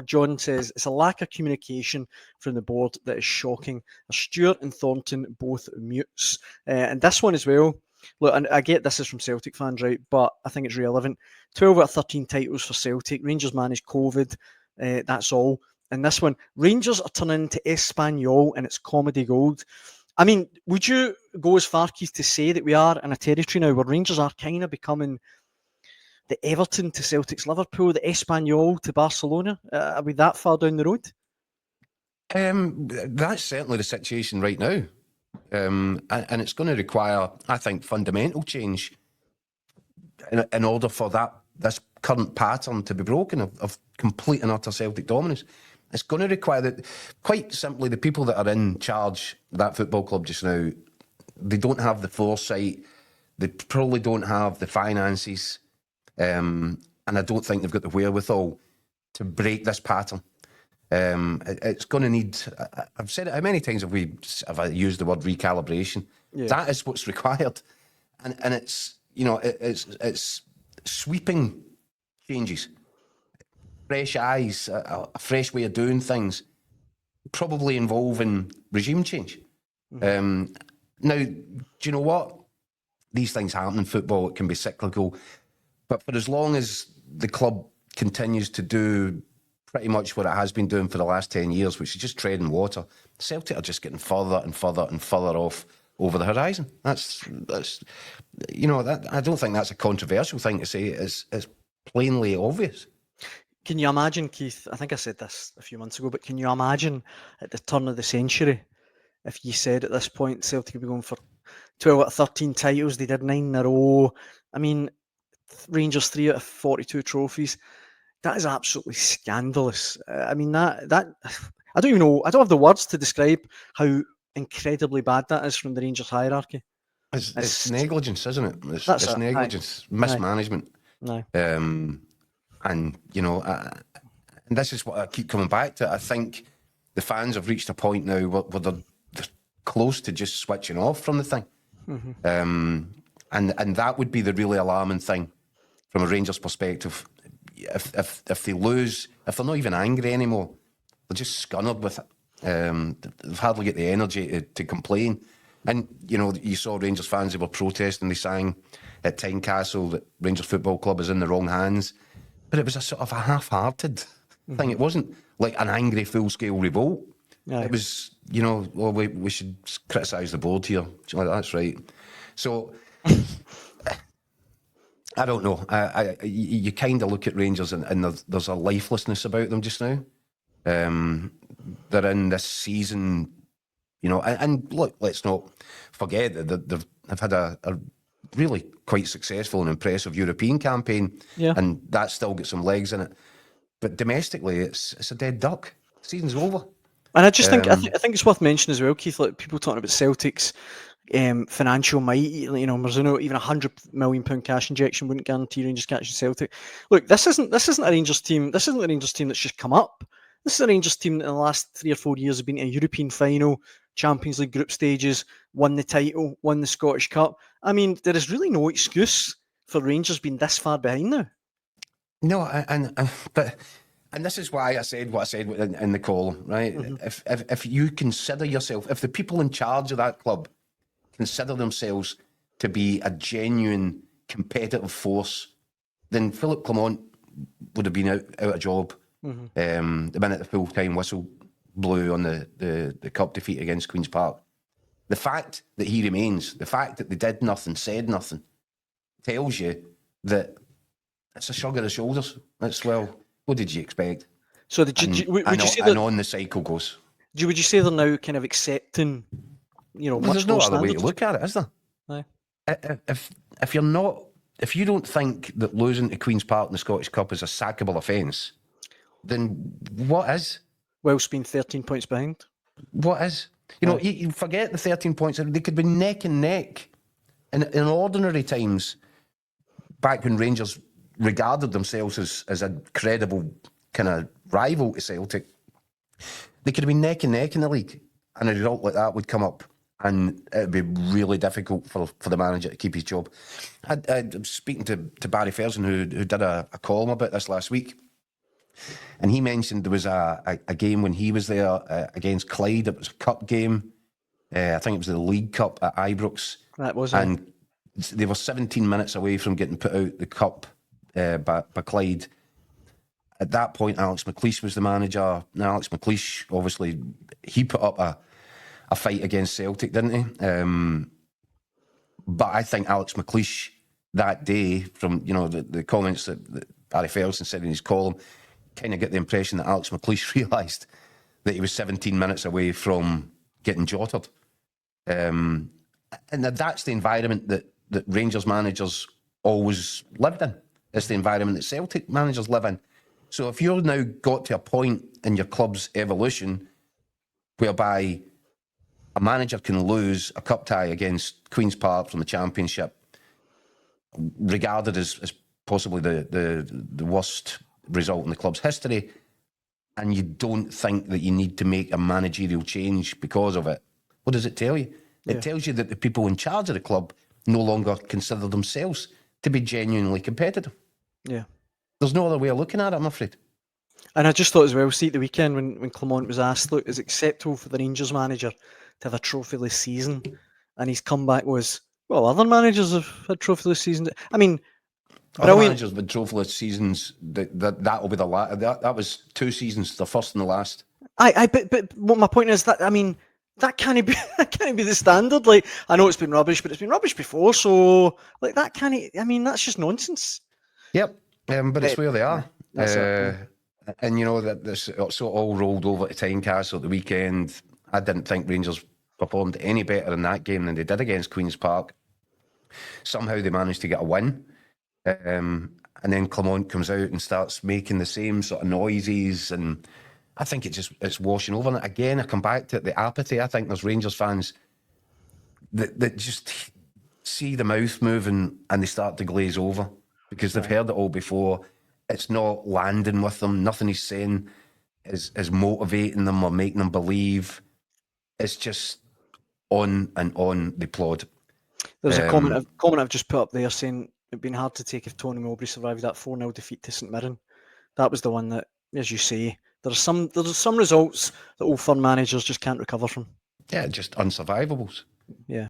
John says, it's a lack of communication from the board that is shocking. Stewart and Thornton both mutes. And this one as well, look, and I get this is from Celtic fans, right, but I think it's relevant. 12 out of 13 titles for Celtic. Rangers managed COVID, that's all. And this one, Rangers are turning into Espanyol and it's comedy gold. I mean, would you go as far, Keith, to say that we are in a territory now where Rangers are kind of becoming the Everton to Celtic's Liverpool, the Espanyol to Barcelona? Are we that far down the road? That's certainly the situation right now. And it's going to require, I think, fundamental change in order for this current pattern to be broken of complete and utter Celtic dominance. It's going to require that, quite simply, the people that are in charge of that football club just now, they don't have the foresight, they probably don't have the finances, and I don't think they've got the wherewithal to break this pattern. It's going to need, I've said it, how many times have I used the word recalibration? Yeah. That is what's required. And it's, you know, it's sweeping changes. Fresh eyes, a fresh way of doing things, probably involving regime change. Now, do you know what? These things happen in football. It can be cyclical. But for as long as the club continues to do pretty much what it has been doing for the last 10 years, which is just treading water, Celtic are just getting further and further and further off over the horizon. That's you know, I don't think that's a controversial thing to say. It's plainly obvious. Can you imagine, Keith, I think I said this a few months ago, but can you imagine at the turn of the century if you said at this point Celtic would be going for 12 out of 13 titles, they did 9 in a row. I mean, Rangers 3 out of 42 trophies. That is absolutely scandalous. I mean, that I don't even know. I don't have the words to describe how incredibly bad that is from the Rangers hierarchy. It's negligence, isn't it? It's negligence, mismanagement. No. And, you know, and this is what I keep coming back to. I think the fans have reached a point now where they're close to just switching off from the thing. And that would be the really alarming thing from a Rangers perspective. If they lose, if they're not even angry anymore, they're just scunnered with it. They've hardly got the energy to complain. And, you know, you saw Rangers fans, they were protesting, they sang at Tynecastle that Rangers Football Club is in the wrong hands. But it was a sort of a half-hearted thing. It wasn't like an angry full-scale revolt. Yeah. It was, you know, well, we should criticise the board here. That's right. So, I don't know. You kind of look at Rangers and there's a lifelessness about them just now. They're in this season, you know, and look, let's not forget that they've had a really quite successful and impressive European campaign, and that's still got some legs in it. But domestically, it's a dead duck. The season's over. And I just think I think it's worth mentioning as well, Keith. Like people talking about Celtic's financial might. You know, Marzino, even £100 million cash injection wouldn't guarantee Rangers catching Celtic. Look, this isn't a Rangers team. This isn't a Rangers team that's just come up. This is a Rangers team that in the last 3 or 4 years have been in a European final, Champions League group stages, won the title, won the Scottish Cup. I mean, there is really no excuse for Rangers being this far behind now. No, and this is why I said what I said in the column, right? If you consider yourself, if the people in charge of that club consider themselves to be a genuine competitive force, then Philippe Clement would have been out of job the minute the full-time whistle blew on the cup defeat against Queen's Park. The fact that he remains, the fact that they did nothing, said nothing, tells you that it's a shrug of the shoulders. It's, well, what did you expect? So would you say that, on the cycle goes. Would you say they're now kind of accepting, you know, well, much there's no more other way to look at it, is there? No. If you don't think that losing to Queen's Park in the Scottish Cup is a sackable offence, then what is? Whilst being 13 points behind. What is? You know, you forget the 13 points. They could be neck and neck. In ordinary times, back when Rangers regarded themselves as a credible kind of rival to Celtic, they could have been neck and neck in the league. And a result like that would come up. And it would be really difficult for the manager to keep his job. I was speaking to Barry Ferguson, who did a column about this last week. And he mentioned there was a game when he was there against Clyde. It was a cup game. I think it was the League Cup at Ibrox. That was and they were 17 minutes away from getting put out the cup by Clyde. At that point, Alex McLeish was the manager. Now, Alex McLeish, obviously, he put up a fight against Celtic, didn't he? But I think Alex McLeish that day, from the comments that Barry Ferguson said in his column, kind of get the impression that Alex McLeish realised that he was 17 minutes away from getting jotted. And that's the environment that Rangers managers always lived in. It's the environment that Celtic managers live in. So if you've now got to a point in your club's evolution whereby a manager can lose a cup tie against Queen's Park from the Championship, regarded as possibly the worst result in the club's history, and you don't think that you need to make a managerial change because of it, what does it tell you? It tells you that the people in charge of the club no longer consider themselves to be genuinely competitive. Yeah. There's no other way of looking at it, I'm afraid. And I just thought as well, see at the weekend when Clement was asked, look, is it acceptable for the Rangers manager to have a trophyless season? And his comeback was, well, other managers have had trophyless seasons. I mean, other managers with trophyless seasons, that'll be the last. That was 2 seasons, the first and the last. But what my point is that, I mean, that can't be the standard. Like, I know it's been rubbish, but it's been rubbish before, so like that can't. I mean, that's just nonsense. Yep, but it's where they are. And that this so all rolled over to Tynecastle at the weekend. I didn't think Rangers performed any better in that game than they did against Queen's Park. Somehow they managed to get a win. And then Clement comes out and starts making the same sort of noises, and I think it's washing over. And again, I come back to it, the apathy. I think there's Rangers fans that just see the mouth moving and they start to glaze over because they've heard it all before. It's not landing with them. Nothing he's saying is motivating them or making them believe. It's just on and on they plod. There's a comment I've just put up there saying it'd been hard to take if Tony Mowbray survived that 4-0 defeat to St Mirren. That was the one that, as you say, there's some results that Old Firm managers just can't recover from. Yeah, just unsurvivables. Yeah.